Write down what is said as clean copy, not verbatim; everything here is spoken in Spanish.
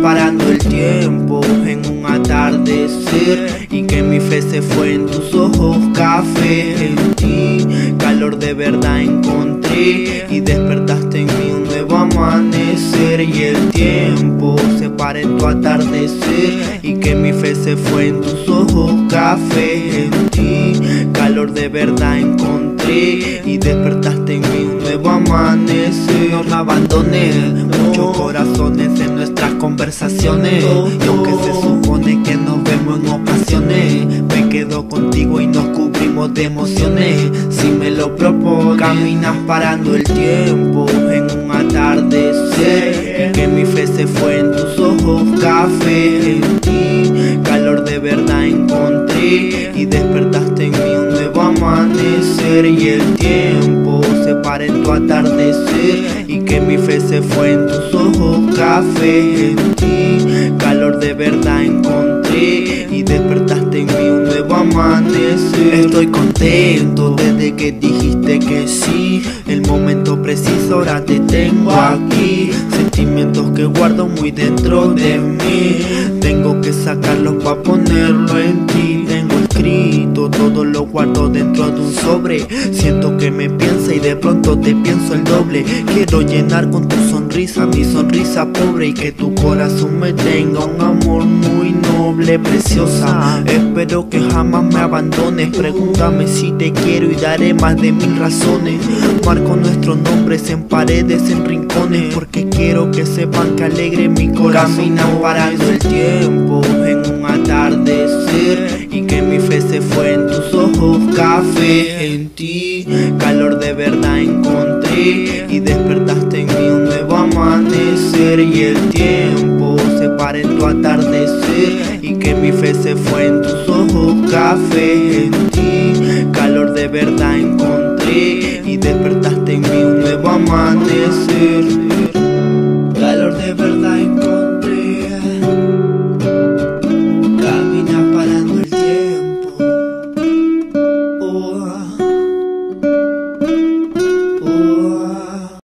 parando el tiempo en un atardecer, y que mi fe se fue en tus ojos café. En ti calor de verdad encontré, y despertaste en mí un nuevo amanecer. Y el tiempo se para en tu atardecer, y que mi fe se fue en tus ojos café. En ti calor de verdad encontré, y despertaste en mí un nuevo amanecer. No me abandoné, muchos corazones en nuestras conversaciones, y aunque se supone que nos vemos en ocasiones, me quedo contigo y nos cubrimos de emociones. Si me lo propones, caminas parando el tiempo en un atardecer, y que mi fe se fue en tus ojos café. En ti calor de verdad encontré, y despertaste en mí un nuevo amanecer. Y el tiempo se para en tu atardecer, y que mi fe se fue en tus ojos café. En ti calor de verdad encontré, y despertaste en mí un nuevo amanecer. Estoy contento desde que dijiste que sí, el momento preciso ahora te tengo aquí. Sentimientos que guardo muy dentro de mí, tengo que sacarlos pa' ponerlo en ti. Tengo escrito, todo lo guardo dentro de un sobre. Siento que me piensa y de pronto te pienso el doble. Quiero llenar con tu sonrisa mi sonrisa pobre, y que tu corazón me tenga un amor muy noble. Preciosa, espero que jamás me abandones. Pregúntame si te quiero y daré más de 1000 razones. Marco nuestros nombres en paredes, en rincones, porque quiero que sepan que alegre mi corazón. Caminan parando el tiempo en un atardecer, y que mi fe se fue en tus ojos café. En ti calor de verdad encontré, y despertaste en mí un nuevo amanecer. Y el tiempo se para en tu atardecer, y que mi fe se fue en tus ojos café. En ti calor de verdad encontré, y despertaste en mí un nuevo amanecer.